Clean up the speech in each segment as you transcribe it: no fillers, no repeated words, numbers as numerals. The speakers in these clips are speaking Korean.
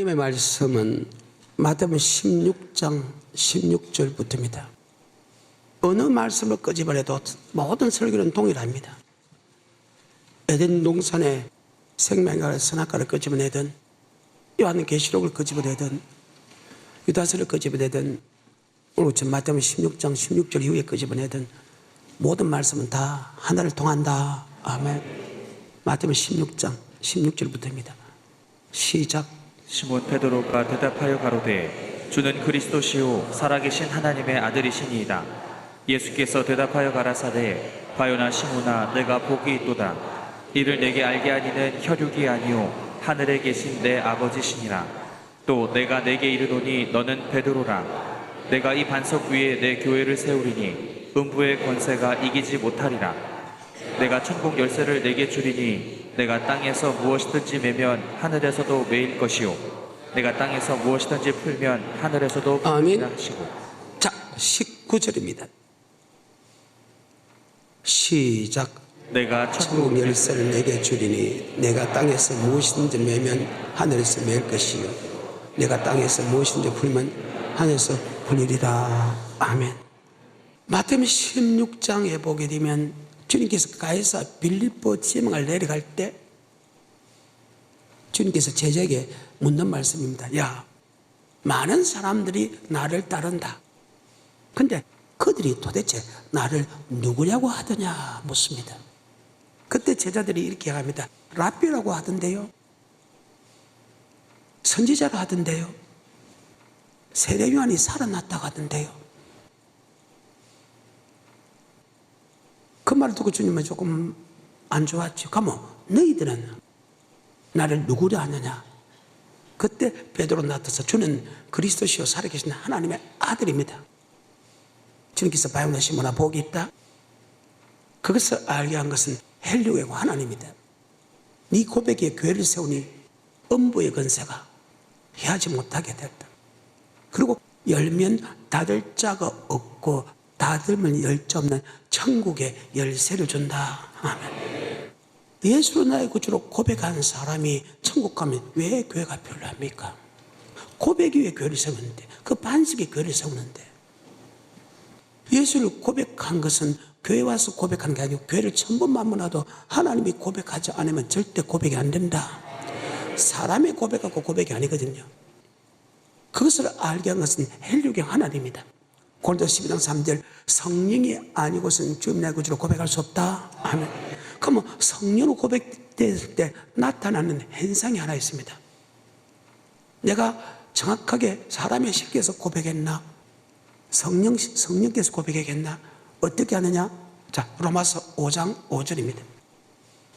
하나님의 말씀은 마태복음 16장 16절부터입니다. 어느 말씀을 끄집어내도 모든 설교는 동일합니다. 에덴 동산에 생명과를 선악과를 끄집어내든, 요한계시록을 끄집어내든, 유다서를 끄집어내든, 오늘 마태복음 16장 16절 이후에 끄집어내든 모든 말씀은 다 하나를 통한다. 아멘. 마태복음 16장 16절부터입니다. 시작. 시몬 베드로가 대답하여 가로되 주는 그리스도시요 살아계신 하나님의 아들이시니이다. 예수께서 대답하여 가라사대 바요나 시몬아 내가 복이 있도다. 이를 내게 알게 하니는 혈육이 아니요 하늘에 계신 내 아버지시니라. 또 내가 내게 이르노니 너는 베드로라. 내가 이 반석 위에 내 교회를 세우리니 음부의 권세가 이기지 못하리라. 내가 천국 열쇠를 내게 주리니 내가 땅에서 무엇이든지 매면 하늘에서도 매일 것이요 내가 땅에서 무엇이든지 풀면 하늘에서도 풀리라 하시고. 자, 19절입니다. 시작. 내가 천국 열쇠를 내게 주리니 내가 땅에서 무엇이든지 매면 하늘에서 매일 것이요 내가 땅에서 무엇이든지 풀면 하늘에서 풀리리라. 아멘. 마태복음 16장에 보게 되면 주님께서 가이사 빌립보 지명을 내려갈 때 주님께서 제자에게 묻는 말씀입니다. 야, 많은 사람들이 나를 따른다. 근데 그들이 도대체 나를 누구냐고 하더냐 묻습니다. 그때 제자들이 이렇게 합니다. 랍비라고 하던데요, 선지자라 하던데요, 세례 요한이 살아났다고 하던데요. 그 말을 듣고 주님은 조금 안 좋았죠. 가면 너희들은 나를 누구라 하느냐. 그때 베드로 나타나서 주는 그리스도시요 살아계신 하나님의 아들입니다. 주님께서 바요나 시몬아 복이 있다. 그것을 알게 한 것은 헬류의 하나님이다. 네 고백에 교회를 세우니 음부의 권세가 해하지 못하게 됐다. 그리고 열면 닫을 자가 없고 닫으면 열 자 없는 천국의 열쇠를 준다. 아멘. 예수로 나의 구주로 고백하는 사람이 천국 가면 왜 교회가 필요합니까? 고백이 왜 교회를 세우는데, 그 반석이 교회를 세우는데, 예수를 고백한 것은 교회 와서 고백하는 게 아니고 교회를 천번 만나도 하나님이 고백하지 않으면 절대 고백이 안 된다. 사람이 고백하고 고백이 아니거든요. 그것을 알게 한 것은 헬류경 하나님이다. 고린도서 12장 3절 성령이 아니고서는 주님 나의 구주로 고백할 수 없다. 아멘. 그러면 성령으로 고백됐을 때 나타나는 현상이 하나 있습니다. 내가 정확하게 사람의 쉽게서 고백했나? 성령께서 고백했나? 어떻게 하느냐? 자, 로마서 5장 5절입니다.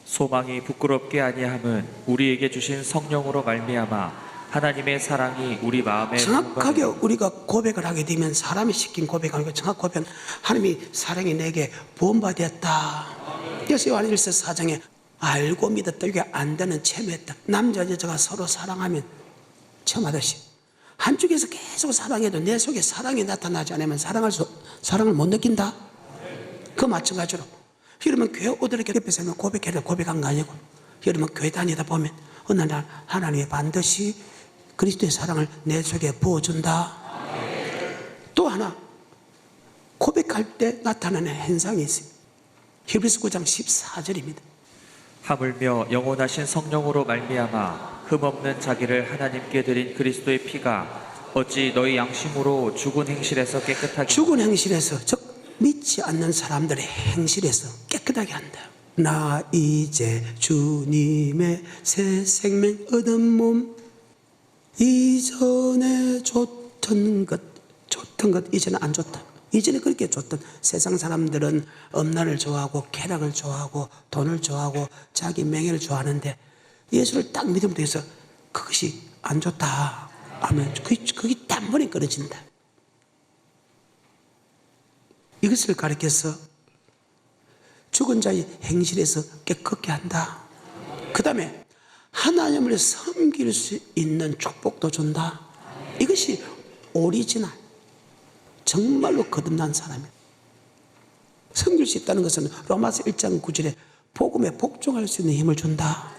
소망이 부끄럽게 아니함은 우리에게 주신 성령으로 말미암아 하나님의 사랑이 우리 마음에 정확하게 우리가 고백을 하게 되면 사람이 시킨 고백 아니고 정확 고백은 하나님이 사랑이 내게 부음받았다. 그래서 요한일서 4장에 알고 믿었다. 이게 안 되는 체험했다. 남자 여자가 서로 사랑하면 체험하듯이 한쪽에서 계속 사랑해도 내 속에 사랑이 나타나지 않으면 사랑을 못 느낀다. 그 마찬가지로 여러분 교회 오더라도 옆에서 고백해도 고백한 거 아니고 여러분 교회 다니다 보면 어느 날 하나님이 반드시 그리스도의 사랑을 내 속에 부어준다. 또 하나 고백할 때 나타나는 현상이 있습니다. 히브리서 9장 14절입니다. 하물며 영원하신 성령으로 말미암아 흠없는 자기를 하나님께 드린 그리스도의 피가 어찌 너희 양심으로 죽은 행실에서 깨끗하게 죽은 행실에서, 즉 믿지 않는 사람들의 행실에서 깨끗하게 한다. 나 이제 주님의 새 생명 얻은 몸, 이전에 좋던 것 이제는 안 좋다. 이전에 그렇게 좋던 세상 사람들은 음란을 좋아하고 쾌락을 좋아하고 돈을 좋아하고 자기 명예를 좋아하는데 예수를 딱 믿으면 돼서 그것이 안 좋다 하면 그게 단번에 끊어진다. 이것을 가리켜서 죽은 자의 행실에서 깨끗게 한다. 그 다음에 하나님을 섬길 수 있는 축복도 준다. 이것이 오리지널, 정말로 거듭난 사람이에요. 섬길 수 있다는 것은 로마서 1장 9절에 복음에 복종할 수 있는 힘을 준다.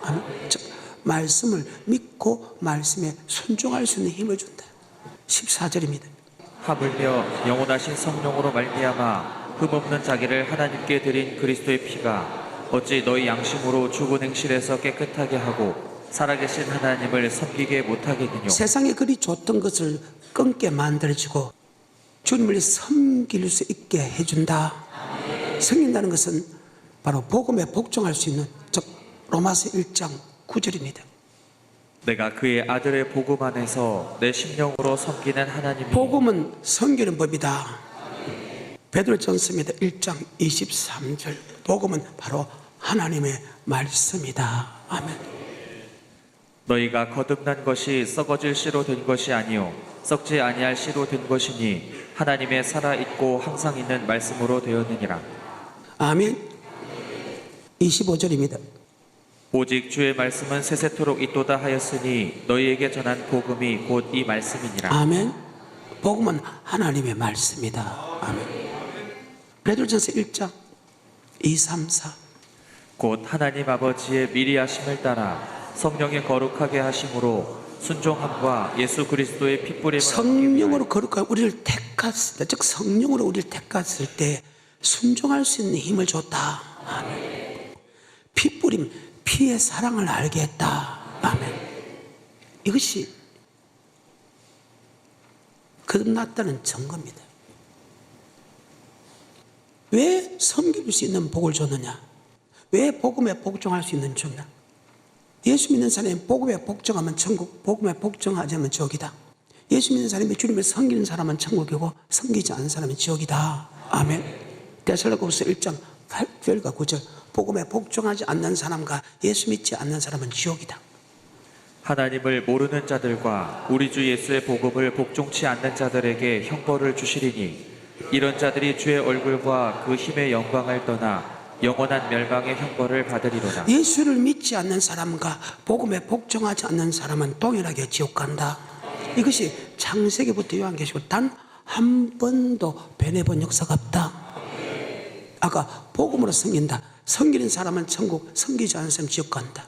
즉 말씀을 믿고 말씀에 순종할 수 있는 힘을 준다. 14절입니다. 하물며 영원하신 성령으로 말미암아 흠없는 자기를 하나님께 드린 그리스도의 피가 어찌 너희 양심으로 죽은 행실에서 깨끗하게 하고 살아계신 하나님을 섬기게 못하겠느뇨. 세상에 그리 좋던 것을 끊게 만들어주고 주님을 섬길 수 있게 해준다. 섬긴다는 것은 바로 복음에 복종할 수 있는, 즉 로마서 1장 9절입니다. 내가 그의 아들의 복음 안에서 내 심령으로 섬기는 하나님이 복음은 섬기는 법이다. 베드로전서입니다. 1장 23절. 복음은 바로 하나님의 말씀이다. 아멘. 너희가 거듭난 것이 썩어질 씨로 된 것이 아니요 썩지 아니할 씨로 된 것이니 하나님의 살아있고 항상 있는 말씀으로 되었느니라. 아멘. 25절입니다. 오직 주의 말씀은 세세토록 있도다 하였으니 너희에게 전한 복음이 곧 이 말씀이니라. 아멘. 복음은 하나님의 말씀이다. 아멘. 베드로전서 1장 2, 3, 4. 곧 하나님 아버지의 미리 하심을 따라 성령의 거룩하게 하심으로 순종함과 예수 그리스도의 핏부림을 성령으로 거룩하게 우리를 택했을 때, 즉 성령으로 우리를 택했을 때 순종할 수 있는 힘을 줬다. 아멘. 핏부림, 피의 사랑을 알게 했다. 아멘. 이것이 거듭났다는 증거입니다. 왜 섬길 수 있는 복을 줬느냐? 왜 복음에 복종할 수 있는 주냐? 예수 믿는 사람이 복음에 복종하면 천국, 복음에 복종하지 않으면 지옥이다. 예수 믿는 사람이 주님을 섬기는 사람은 천국이고 섬기지 않는 사람은 지옥이다. 아멘. 데살로니가후서 1장 8절과 9절. 복음에 복종하지 않는 사람과 예수 믿지 않는 사람은 지옥이다. 하나님을 모르는 자들과 우리 주 예수의 복음을 복종치 않는 자들에게 형벌을 주시리니 이런 자들이 주의 얼굴과 그 힘의 영광을 떠나 영원한 멸망의 형벌을 받으리로다. 예수를 믿지 않는 사람과 복음에 복종하지 않는 사람은 동일하게 지옥 간다. 이것이 창세기부터 요한계시록 단 한 번도 변해본 역사가 없다. 아까 복음으로 섬긴다. 섬기는 사람은 천국, 섬기지 않는 사람은 지옥 간다.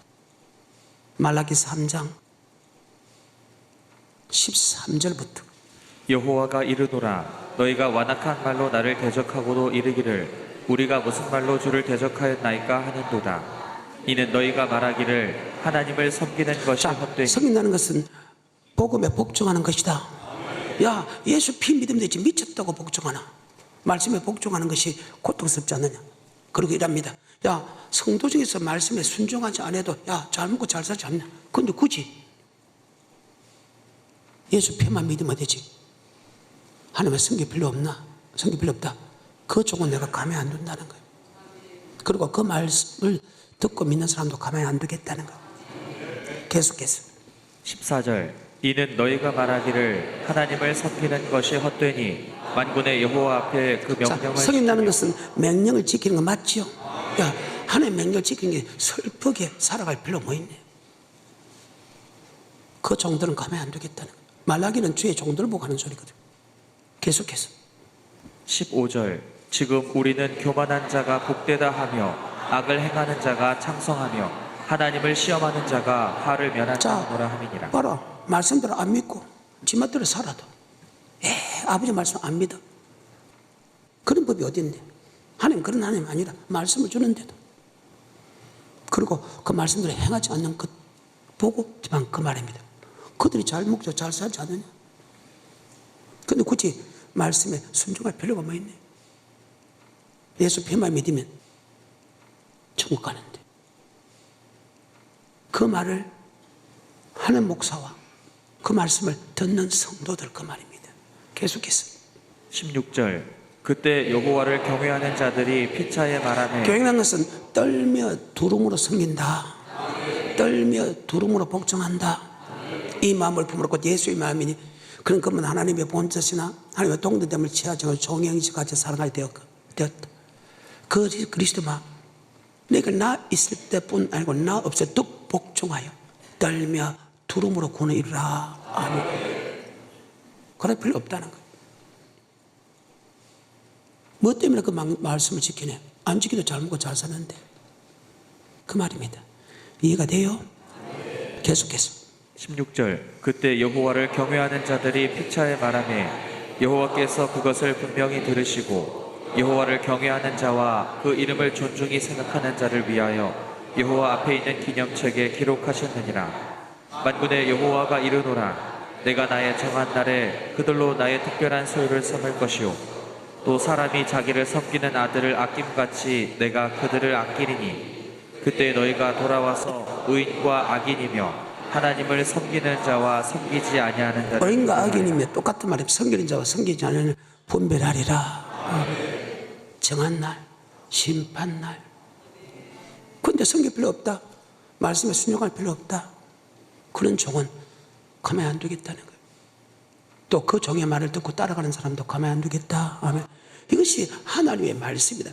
말라기 3장 13절부터. 여호와가 이르노라 너희가 완악한 말로 나를 대적하고도 이르기를 우리가 무슨 말로 주를 대적하였나이까 하는도다. 이는 너희가 말하기를 하나님을 섬기는 것이 헛되니. 섬긴다는 것은 복음에 복종하는 것이다. 야, 예수 피 믿으면 되지 미쳤다고 복종하나? 말씀에 복종하는 것이 고통스럽지 않느냐? 그리고 이랍니다. 야, 성도 중에서 말씀에 순종하지 않아도 야, 잘 먹고 잘 살지 않냐? 근데 굳이 예수 피만 믿으면 되지. 하나님의 섬길 필요 없나? 섬길 필요 없다. 그 쪽은 내가 가만히 안 둔다는 거예요. 그리고 그 말씀을 듣고 믿는 사람도 가만히 안 두겠다는 거예요. 계속해서 14절 이는 너희가 말하기를 하나님을 섬기는 것이 헛되니 만군의 여호와 앞에 그 명령을 섬긴다는 것은 명령을 지키는 거 맞지요? 야, 하나님의 명령을 지키는 게 슬프게 살아갈 필요 뭐 있네. 그 종들은 가만히 안 두겠다는 거예요. 말라기는 주의 종들을 보고 하는 소리거든. 계속해서 15절 지금 우리는 교만한 자가 복되다 하며 악을 행하는 자가 창성하며 하나님을 시험하는 자가 화를 면하노라 함이니라. 봐라, 말씀대로 안 믿고 지맛대로 살아도 아버지 말씀 안 믿어. 그런 법이 어디 있네. 하나님 그런 하나님 아니라 말씀을 주는데도. 그리고 그 말씀대로 행하지 않는 것 보고 지만 그 말입니다. 그들이 잘 먹죠, 잘 살지 않느냐. 근데 굳이 말씀에 순종할 필요가 뭐 있네. 예수 피만 믿으면 천국 가는데. 그 말을 하는 목사와 그 말씀을 듣는 성도들 그 말입니다. 계속해서 16절 그때 여호와를 경외하는 자들이 피차에 말하네. 경외하는 것은 떨며 두름으로 섬긴다. 떨며 두름으로 복종한다. 이 마음을 품으로 곧 예수의 마음이니 그런 것은 하나님의 본뜻이나 하나님의 동등됨을 취하지 않고 종형식같이 살아가야 되었다. 그 그리스도 마음 내가 나 있을 때뿐 아니고 나 없을 때 복종하여 떨며 두름으로 구원을 이루라. 아멘. 그럴 필요 없다는 거예요. 뭐 때문에 그 말씀을 지키네? 안 지키도 잘 먹고 잘 사는데. 그 말입니다. 이해가 돼요? 계속해서 16절 그때 여호와를 경외하는 자들이 피차에 말하매 여호와께서 그것을 분명히 들으시고 여호와를 경외하는 자와 그 이름을 존중히 생각하는 자를 위하여 여호와 앞에 있는 기념책에 기록하셨느니라. 만군의 여호와가 이르노라. 내가 나의 정한 날에 그들로 나의 특별한 소유를 삼을 것이요 또 사람이 자기를 섬기는 아들을 아낌같이 내가 그들을 아끼리니 그때 너희가 돌아와서 의인과 악인이며 하나님을 섬기는 자와 섬기지 아니하는 자를 의인과 악인이며 똑같은 말이면 섬기는 자와 섬기지 않는 자를 분별하리라. 정한 날, 심판날. 근데 섬길 필요 없다, 말씀에 순종할 필요 없다, 그런 종은 가만히 안 두겠다는 거예요. 또 그 종의 말을 듣고 따라가는 사람도 가만히 안 두겠다. 아멘. 이것이 하나님의 말씀이다.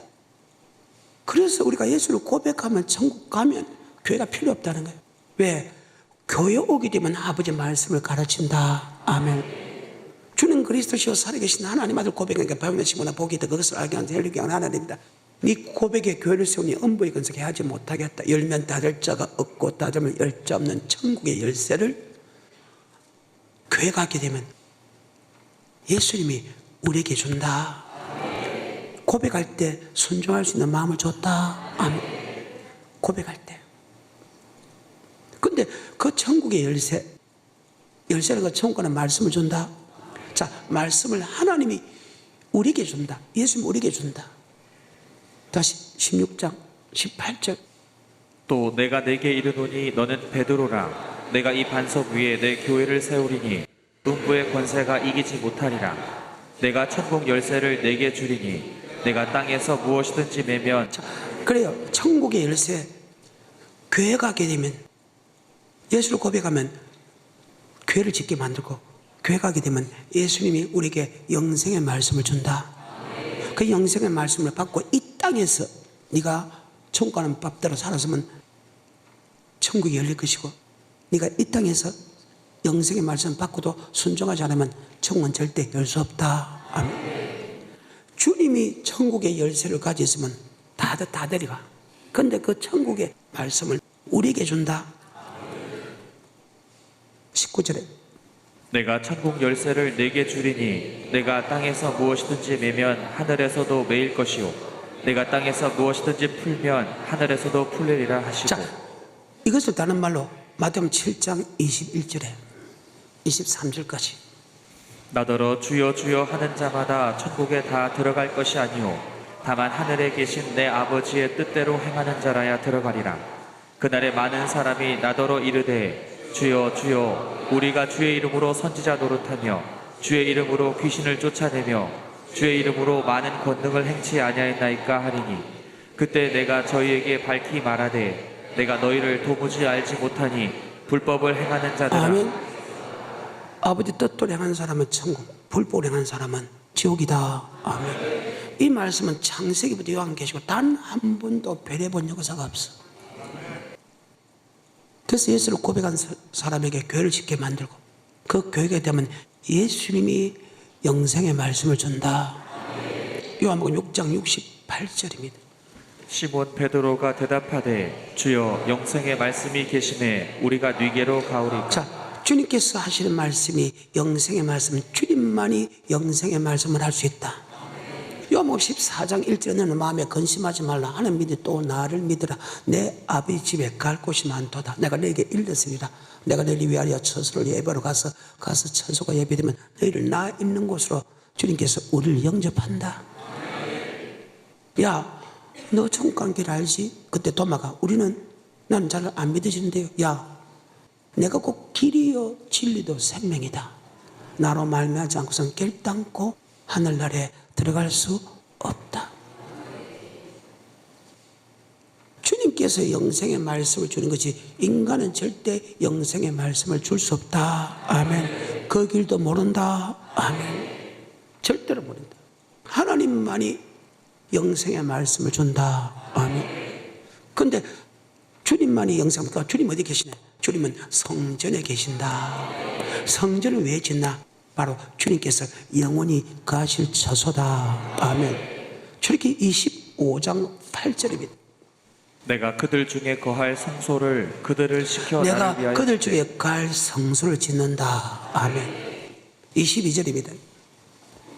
그래서 우리가 예수를 고백하면 천국 가면 교회가 필요 없다는 거예요. 왜? 교회 오게 되면 아버지 말씀을 가르친다. 아멘. 주는 그리스도시요 살아계신 하나님 아들 고백하니까 바요나 시모나 복이 있다. 그것을 알게 하는 헬리게 하는 하나님이다. 네 고백에 교회를 세우니 음부의 근석에 하지 못하겠다. 열면 닫을 자가 없고 닫으면 열 자 없는 천국의 열쇠를 교회 가게 되면 예수님이 우리에게 준다. 고백할 때 순종할 수 있는 마음을 줬다. 아멘. 고백할 때. 근데 그 천국의 열쇠는 그 천국 가는 말씀을 준다. 자, 말씀을 하나님이 우리에게 준다. 예수님이 우리에게 준다. 다시 16장 18절 또 내가 내게 이르노니 너는 베드로라. 내가 이 반석 위에 내 교회를 세우리니 음부의 권세가 이기지 못하리라. 내가 천국 열쇠를 내게 주리니 내가 땅에서 무엇이든지 매면. 자, 그래요. 천국의 열쇠. 교회 가게 되면 예수를 고백하면 교회를 짓게 만들고, 교회 가게 되면 예수님이 우리에게 영생의 말씀을 준다. 그 영생의 말씀을 받고 이 땅에서 네가 천국 가는 법대로 살았으면 천국이 열릴 것이고, 네가 이 땅에서 영생의 말씀을 받고도 순종하지 않으면 천국은 절대 열 수 없다. 아멘. 주님이 천국의 열쇠를 가지고 있으면 다 데려가. 근데 그 천국의 말씀을 우리에게 준다. 19절에 내가 천국 열쇠를 내게 주리니 내가 땅에서 무엇이든지 매면 하늘에서도 매일 것이요 내가 땅에서 무엇이든지 풀면 하늘에서도 풀리리라 하시고. 자, 이것을 다른 말로 마태복음 7장 21절에 23절까지 나더러 주여 주여 하는 자마다 천국에 다 들어갈 것이 아니요 다만 하늘에 계신 내 아버지의 뜻대로 행하는 자라야 들어가리라. 그날에 많은 사람이 나더러 이르되 주여 주여 우리가 주의 이름으로 선지자 노릇하며 주의 이름으로 귀신을 쫓아내며 주의 이름으로 많은 권능을 행치 아니하였나이까 하리니 그때 내가 저희에게 밝히 말하되 내가 너희를 도무지 알지 못하니 불법을 행하는 자들아. 아멘. 아버지 뜻대로 행하는 사람은 천국, 불법을 행하는 사람은 지옥이다. 아멘. 이 말씀은 창세기부터 요한계시고 단 한 번도 배려본 역사가 없어. 그래서 예수를 고백한 사람에게 교회를 짓게 만들고 그 교회가 되면 예수님이 영생의 말씀을 준다. 요한복음 6장 68절입니다. 시몬 베드로가 대답하되 주여 영생의 말씀이 계심에 우리가 네게로 가오리까. 자, 주님께서 하시는 말씀이 영생의 말씀은 주님만이 영생의 말씀을 할 수 있다. 요한복음 14장 1절에 너는 마음에 근심하지 말라. 하나님 믿으 또 나를 믿으라. 내 아버지 집에 갈 곳이 많도다. 내가 너에게 일렀으리라. 내가 너희를 위하여 처소를 예배로 가서 처소가 예배되면 너희를 나 있는 곳으로 주님께서 우리를 영접한다. 야, 너 천국 가는 길 알지? 그때 도마가 나는 잘 안 믿어지는데요. 야, 내가 꼭 길이요 진리도 생명이다. 나로 말미암지 않고선 결단코 하늘나라에 들어갈 수 없다. 주님께서 영생의 말씀을 주는 것이 인간은 절대 영생의 말씀을 줄 수 없다. 아멘. 그 길도 모른다. 아멘. 절대로 모른다. 하나님만이 영생의 말씀을 준다. 아멘. 그런데 주님만이 영생을, 주님 어디 계시냐? 주님은 성전에 계신다. 성전을 왜 짓나? 바로 주님께서 영원히 가실 처소다. 아멘. 출애굽기 25장 8절입니다. 내가 그들 중에 거할 성소를 그들을 시켜 내가 나를 위하여 그들 중에 갈 성소를 짓는다. 아멘. 22절입니다.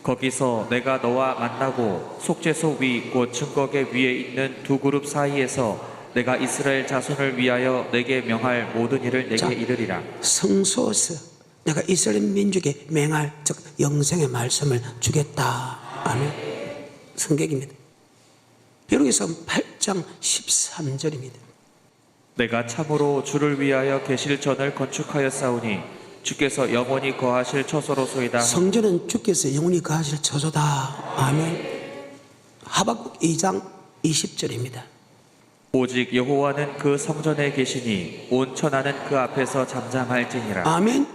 거기서 내가 너와 만나고 속죄소 위 곧 증거계 위에 있는 두 그룹 사이에서 내가 이스라엘 자손을 위하여 내게 명할 모든 일을 내게 자, 이르리라. 성소에서 내가 이스라엘 민족에 맹할 즉 영생의 말씀을 주겠다. 아멘. 성경입니다. 여기서 8장 13절입니다. 내가 참으로 주를 위하여 계실 전을 건축하였사오니 주께서 영원히 거하실 처소로소이다. 성전은 주께서 영원히 거하실 처소다. 아멘. 하박국 2장 20절입니다. 오직 여호와는 그 성전에 계시니 온 천하는 그 앞에서 잠잠할지니라. 아멘.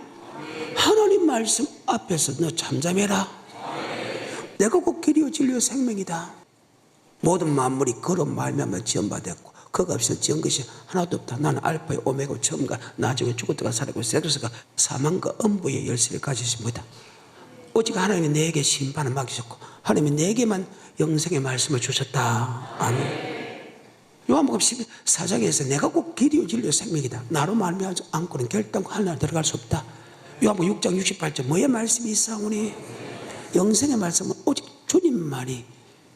하나님 말씀 앞에서 너 잠잠해라. 내가 곧 길이요 진리요 생명이다. 모든 만물이 그로 말미암아 지음받았고 그가 없이는 지은 것이 하나도 없다. 나는 알파의 오메가 처음과 나중에 죽었다가 살았고 세도스가 사망과 음부의 열쇠를 가지십니다. 오직 하나님이 내게 심판을 맡기셨고 하나님이 내게만 영생의 말씀을 주셨다. 아멘. 요한복음 14장에서 내가 곧 길이요 진리요 생명이다. 나로 말미암지 않고는 결단코 하늘에 들어갈 수 없다. 요한복음 6장 68절 뭐의 말씀이 있사오니 영생의 말씀은 오직 주님만이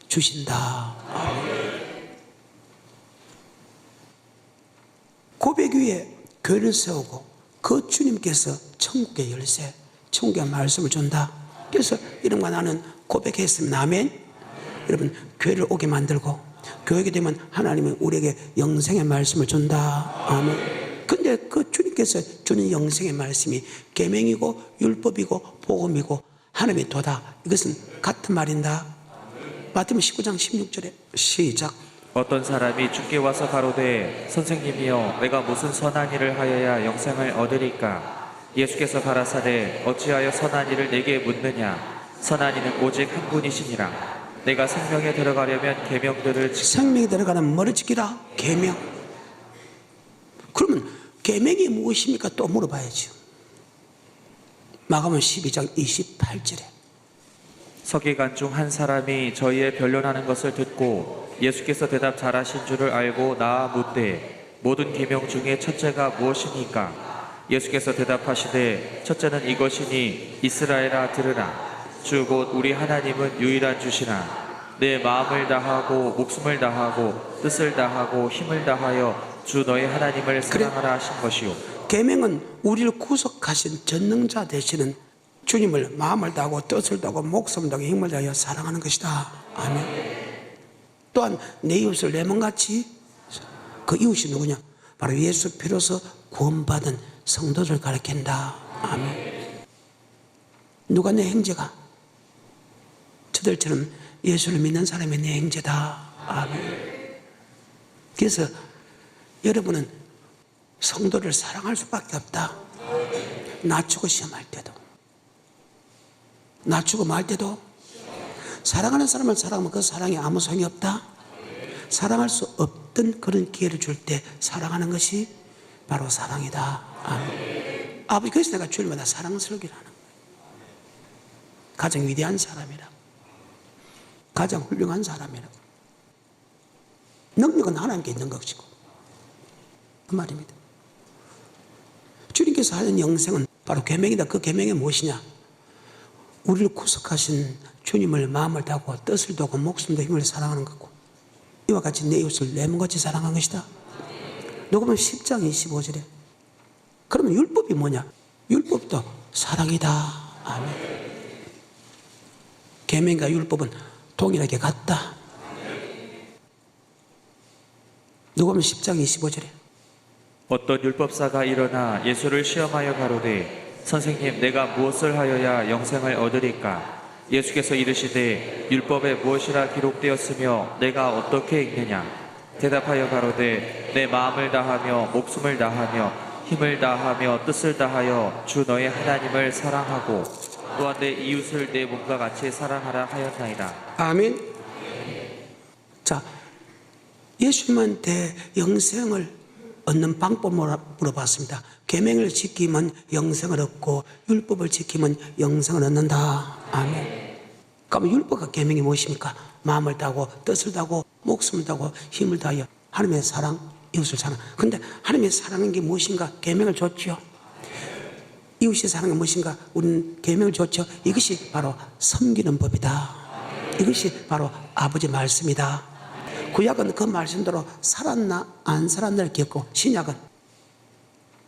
주신다. 아멘. 고백 위에 교회를 세우고 그 주님께서 천국의 열쇠, 천국의 말씀을 준다. 그래서 이런과 나는 고백했습니다. 아멘. 여러분 교회를 오게 만들고 교회가 되면 하나님은 우리에게 영생의 말씀을 준다. 아멘. 근데 그 주님께서 주는 영생의 말씀이 계명이고 율법이고 복음이고 하나님의 도다. 이것은 같은 말인다. 마태복음 19장 16절에 시작. 어떤 사람이 주께 와서 가로되 선생님이여 내가 무슨 선한 일을 하여야 영생을 얻으리까? 예수께서 가라사대 어찌하여 선한 일을 내게 묻느냐? 선한 이는 오직 한 분이시니라. 내가 생명에 들어가려면 계명들을 생명에 들어가는 뭐를 지키라? 계명. 그러면 계명이 무엇입니까? 또 물어봐야죠. 마가복음 12장 28절에 서기관 중 한 사람이 저희의 변론하는 것을 듣고 예수께서 대답 잘하신 줄을 알고 나아 묻되 모든 계명 중에 첫째가 무엇이니까? 예수께서 대답하시되 첫째는 이것이니 이스라엘아 들으라. 주 곧 우리 하나님은 유일한 주시라. 내 마음을 다하고 목숨을 다하고 뜻을 다하고 힘을 다하여 주 너의 하나님을 사랑하라 하신 것이요. 계명은 우리를 구속하신 전능자 되시는 주님을 마음을 다하고 뜻을 다하고 목숨을 다하고 힘을 다하여 사랑하는 것이다. 아멘. 또한 내 이웃을 내 몸같이, 그 이웃이 누구냐? 바로 예수 피로서 구원받은 성도를 가리킨다. 아멘. 누가 내 형제가? 저들처럼 예수를 믿는 사람이 내 형제다. 아멘. 그래서 여러분은 성도를 사랑할 수밖에 없다. 낮추고 시험할 때도, 낮추고 말 때도, 사랑하는 사람을 사랑하면 그 사랑이 아무 소용이 없다. 사랑할 수 없던 그런 기회를 줄 때 사랑하는 것이 바로 사랑이다. 아멘. 아버지, 그래서 내가 주일마다 사랑스럽기를 하는 거예요. 가장 위대한 사람이라, 가장 훌륭한 사람이라. 능력은 하나님께 있는 것이고, 그 말입니다. 주님께서 하는 영생은 바로 계명이다. 그 계명이 무엇이냐? 우리를 구속하신 주님을 마음을 다하고 뜻을 다하고 목숨도 힘을 사랑하는 거고, 이와 같이 내 이웃을 내 몸같이 사랑하는 것이다. 녹음은 10장 25절에 그러면 율법이 뭐냐? 율법도 사랑이다. 아멘. 계명과 율법은 동일하게 같다. 녹음은 10장 25절에 어떤 율법사가 일어나 예수를 시험하여 가로되 선생님 내가 무엇을 하여야 영생을 얻으리까? 예수께서 이르시되 율법에 무엇이라 기록되었으며 내가 어떻게 읽느냐? 대답하여 가로되 내 마음을 다하며 목숨을 다하며 힘을 다하며 뜻을 다하여 주 너의 하나님을 사랑하고 또한 내 이웃을 내 몸과 같이 사랑하라 하였나이다. 아멘. 자, 예수님한테 영생을 얻는 방법을 물어봤습니다. 계명을 지키면 영생을 얻고 율법을 지키면 영생을 얻는다. 아멘. 그럼 율법과 계명이 무엇입니까? 마음을 다하고 뜻을 다하고 목숨을 다하고 힘을 다하여 하나님의 사랑, 이웃을 사랑. 근데 하나님의 사랑인 게 무엇인가? 계명을 줬지요. 이웃의 사랑이 무엇인가? 우리는 계명을 줬죠. 이것이 바로 섬기는 법이다. 이것이 바로 아버지 말씀이다. 구약은 그 말씀대로 살았나 안 살았나를 기억하고, 신약은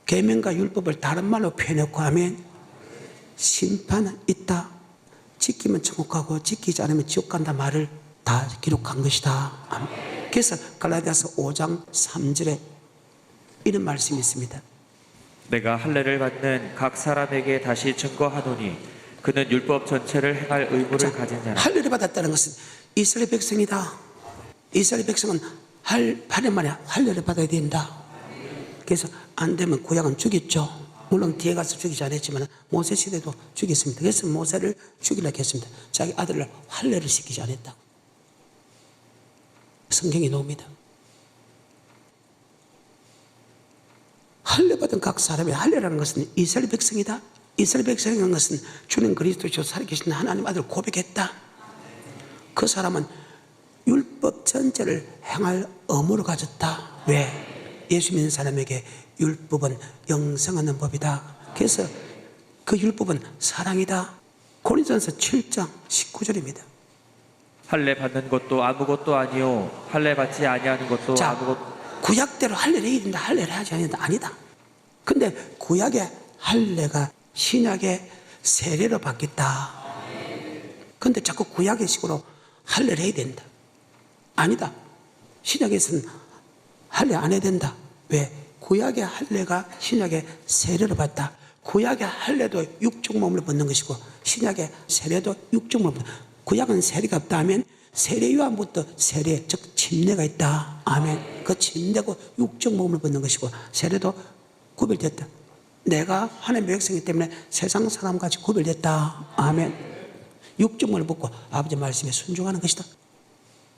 계명과 율법을 다른 말로 표현했고 하면 심판은 있다. 지키면 천국 가고 지키지 않으면 지옥 간다 말을 다 기록한 것이다. 그래서 갈라디아서 5장 3절에 이런 말씀이 있습니다. 내가 할례를 받는 각 사람에게 다시 증거하노니 그는 율법 전체를 행할 의무를 가진 자라. 할례를 받았다는 것은 이스라엘 백성이다. 이스라엘 백성은 8년 만에 할례를 받아야 된다. 그래서 안 되면 구약은 죽였죠. 물론 뒤에 가서 죽이지 않았지만 모세 시대도 죽였습니다. 그래서 모세를 죽이려고 했습니다. 자기 아들을 할례를 시키지 않았다고. 성경이 나옵니다. 할례 받은 각 사람이, 할례라는 것은 이스라엘 백성이다. 이스라엘 백성이라는 것은 주님 그리스도시로 살아계신 하나님 아들을 고백했다. 그 사람은 율법 전체를 행할 의무를 가졌다. 왜? 예수 믿는 사람에게 율법은 영생 얻는 법이다. 그래서 그 율법은 사랑이다. 고린도전서 7장 19절입니다. 할례 받는 것도 아무것도 아니요 할례 받지 아니하는 것도 아무것도. 구약대로 할례를 해야 된다, 할례를 하지 않는다, 아니다. 근데 구약의 할례가 신약의 세례로 바뀌었다. 근데 자꾸 구약의 식으로 할례를 해야 된다. 아니다. 신약에서는 할례 안 해야 된다. 왜? 구약의 할례가 신약의 세례로 받다. 구약의 할례도 육적 몸을 벗는 것이고 신약의 세례도 육적 몸을 벗는. 구약은 세례가 없다 하면 세례 요한부터 세례, 즉 침례가 있다. 아멘. 그 침례고 육적 몸을 벗는 것이고 세례도 구별됐다. 내가 하나님의 백성이기 때문에 세상 사람같이 구별됐다. 아멘. 육적 몸을 벗고 아버지 말씀에 순종하는 것이다.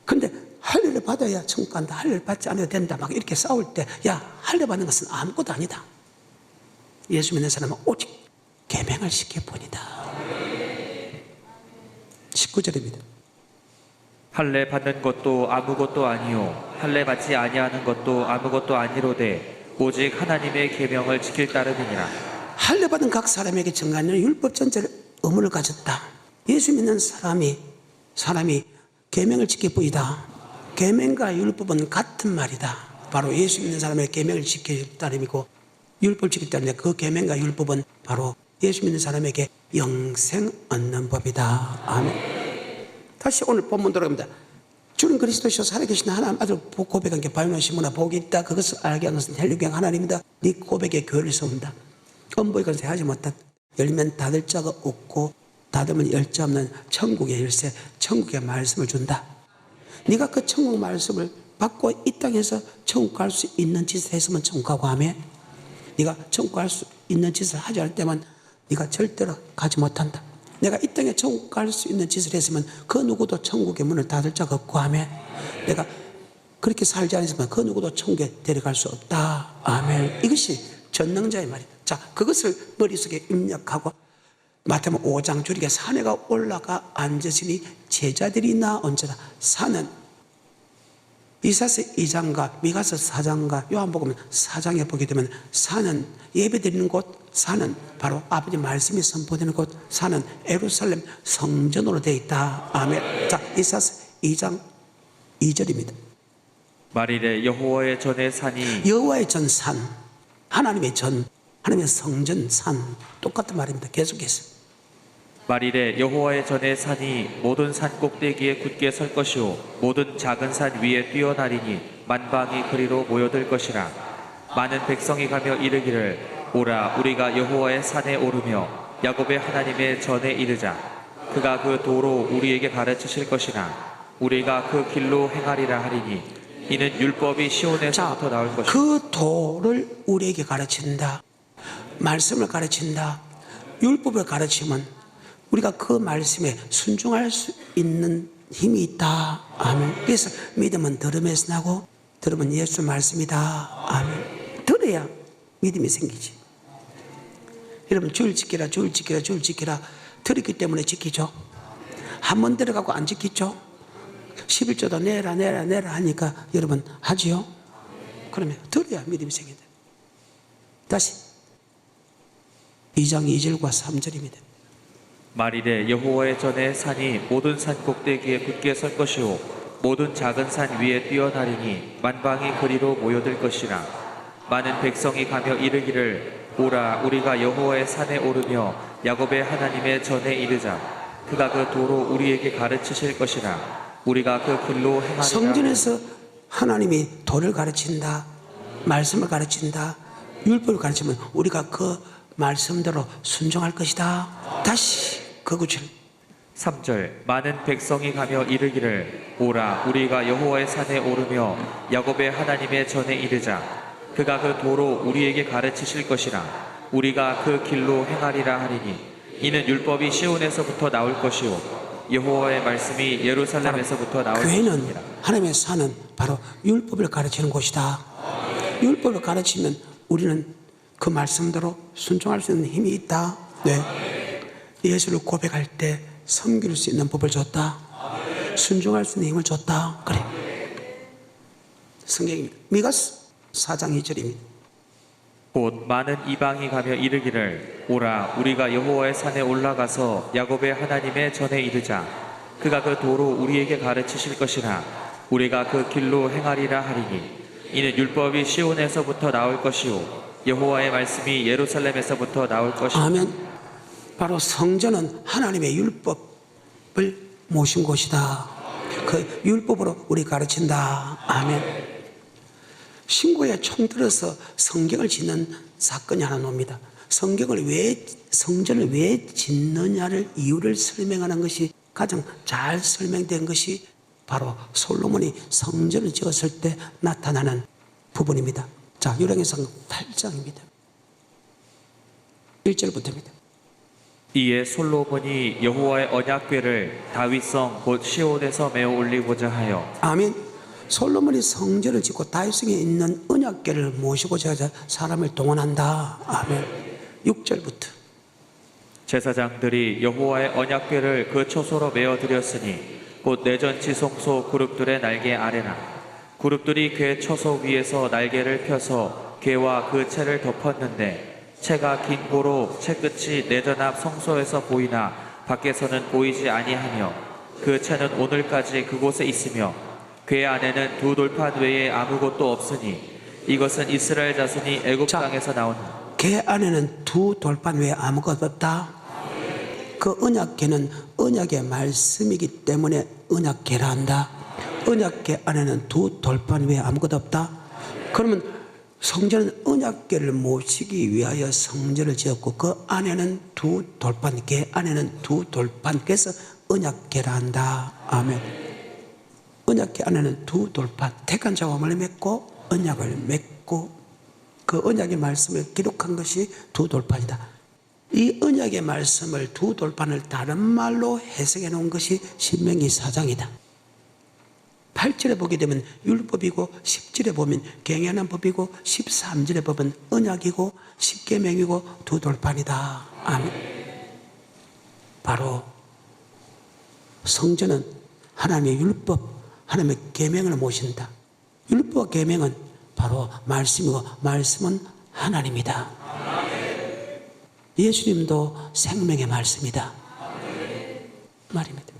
근데 할례를 받아야 천국 간다, 할례를 받지 않아도 된다, 막 이렇게 싸울 때, 야, 할례 받는 것은 아무것도 아니다. 예수 믿는 사람은 오직 계명을 지켜보니다. 19절입니다. 할례 받는 것도 아무것도 아니요 할례 받지 아니하는 것도 아무것도 아니로되 오직 하나님의 계명을 지킬 따름이니라. 할례 받은 각 사람에게 정하는 율법 전체를 의무를 가졌다. 예수 믿는 사람이 계명을 지켜보이다. 계명과 율법은 같은 말이다. 바로 예수 믿는 사람의 계명을 지킬 따름이고 율법을 지킬 따름인데 그 계명과 율법은 바로 예수 믿는 사람에게 영생 얻는 법이다. 아멘. 다시 오늘 본문 들어갑니다. 주는 그리스도시로 살아계신 하나님 아들 고백한 게 바요나 시모나 복이 있다. 그것을 알게 한 것은 헬류경 하나님이다. 네 고백에 교회를 세운다. 엄보의 것을 하지 못한 열면 닫을 자가 없고 닫으면 열 자 없는 천국의 열쇠, 천국의 말씀을 준다. 네가 그 천국 말씀을 받고 이 땅에서 천국 갈 수 있는 짓을 했으면 천국 가고 하면 네가 천국 갈 수 있는 짓을 하지 않을 때만 네가 절대로 가지 못한다. 내가 이 땅에 천국 갈 수 있는 짓을 했으면 그 누구도 천국의 문을 닫을 자가 없고 하면 내가 그렇게 살지 않았으면 그 누구도 천국에 데려갈 수 없다. 아멘. 이것이 전능자의 말이다. 자, 그것을 머릿속에 입력하고 마태복음 5장 줄이게 산에가 올라가 앉으시니 제자들이 나온지라. 산은 이사서 2장과 미가서 4장과 요한복음 4장에 보게 되면 산은 예배드리는 곳, 산은 바로 아버지 말씀이 선포되는 곳, 산은 예루살렘 성전으로 되어 있다. 아멘. 자, 이사서 2장 2절입니다. 말이래 여호와의 전의 산이 여호와의 전 산, 하나님의 전, 하나님의 성전 산, 똑같은 말입니다. 계속해서 말이래 여호와의 전의 산이 모든 산 꼭대기에 굳게 설 것이요 모든 작은 산 위에 뛰어나리니 만방이 그리로 모여들 것이라. 많은 백성이 가며 이르기를 오라 우리가 여호와의 산에 오르며 야곱의 하나님의 전에 이르자. 그가 그 도로 우리에게 가르치실 것이라. 우리가 그 길로 행하리라 하리니 이는 율법이 시온에서부터 나올 것이라. 그 도를 우리에게 가르친다. 말씀을 가르친다. 율법을 가르치면 우리가 그 말씀에 순종할 수 있는 힘이 있다. 아멘. 그래서 믿음은 들음에서 나고 들으면 예수 말씀이다. 아멘. 들어야 믿음이 생기지. 여러분 줄 지키라 줄 지키라 줄 지키라 들었기 때문에 지키죠. 한 번 들어가고 안 지키죠. 11조도 내라 내라 내라 하니까 여러분 하지요. 그러면 들어야 믿음이 생긴다. 다시 2장 2절과 3절입니다. 말이래 여호와의 전에 산이 모든 산 꼭대기에 굳게 설 것이요 모든 작은 산 위에 뛰어나리니 만방이 그리로 모여들 것이라. 많은 백성이 가며 이르기를 오라 우리가 여호와의 산에 오르며 야곱의 하나님의 전에 이르자. 그가 그 도로 우리에게 가르치실 것이라. 우리가 그 길로 행하리라. 성전에서 하나님이 도를 가르친다, 말씀을 가르친다, 율법을 가르치면 우리가 그 말씀대로 순종할 것이다. 다시 그 구절 3절 많은 백성이 가며 이르기를 오라 우리가 여호와의 산에 오르며 야곱의 하나님의 전에 이르자. 그가 그 도로 우리에게 가르치실 것이라. 우리가 그 길로 행하리라 하리니 이는 율법이 시온에서부터 나올 것이요 여호와의 말씀이 예루살렘에서부터 나올 교회는 것이니라. 하나님의 산은 바로 율법을 가르치는 곳이다. 율법을 가르치면 우리는 그 말씀대로 순종할 수 있는 힘이 있다. 네. 예수를 고백할 때 섬길 수 있는 법을 줬다. 순종할 수 있는 힘을 줬다. 그래. 성경입니다. 미가서 4장 2절입니다. 곧 많은 이방이 가며 이르기를 오라 우리가 여호와의 산에 올라가서 야곱의 하나님의 전에 이르자. 그가 그 도로 우리에게 가르치실 것이라. 우리가 그 길로 행하리라 하리니 이는 율법이 시온에서부터 나올 것이요 여호와의 말씀이 예루살렘에서부터 나올 것이라. 아멘. 바로 성전은 하나님의 율법을 모신 곳이다. 그 율법으로 우리 가르친다. 아멘. 신고에 총들어서 성경을 짓는 사건이 하나 나옵니다. 성전을 왜 짓느냐를 이유를 설명하는 것이 가장 잘 설명된 것이 바로 솔로몬이 성전을 지었을 때 나타나는 부분입니다. 자, 열왕기상 8장입니다. 1절부터입니다. 이에 솔로몬이 여호와의 언약궤를 다윗성 곧 시온에서 메어 올리고자 하여 아멘. 솔로몬이 성전을 짓고 다윗성에 있는 언약궤를 모시고자 하자 사람을 동원한다. 아멘. 6절부터 제사장들이 여호와의 언약궤를 그 초소로 메어 드렸으니 곧 내전 지성소 그룹들의 날개 아래라. 그룹들이 궤 초소 위에서 날개를 펴서 궤와 그 채를 덮었는데 채가 긴 고로 채 끝이 내전 앞 성소에서 보이나 밖에서는 보이지 아니하며 그 채는 오늘까지 그곳에 있으며 궤 안에는 두 돌판 외에 아무것도 없으니 이것은 이스라엘 자손이 애굽 땅에서 나온 궤 안에는 두 돌판 외에 아무것도 없다. 그 언약궤는 언약의 말씀이기 때문에 언약궤라 한다. 언약궤 안에는 두 돌판 외에 아무것도 없다. 그러면 성전은 언약궤를 모시기 위하여 성전을 지었고 그 안에는 두 돌판, 궤 안에는 두 돌판, 그래서 언약궤라 한다. 아멘. 언약궤 안에는 두 돌판, 택한 자와를 맺고 언약을 맺고 그 언약의 말씀을 기록한 것이 두 돌판이다. 이 언약의 말씀을 두 돌판을 다른 말로 해석해 놓은 것이 신명기 4장이다. 8절에 보게 되면 율법이고 10절에 보면 경외하는 법이고 13절에 보면 언약이고 10계명이고 두 돌판이다. 아멘. 바로 성전은 하나님의 율법, 하나님의 계명을 모신다. 율법과 계명은 바로 말씀이고 말씀은 하나님이다. 예수님도 생명의 말씀이다. 말입니다.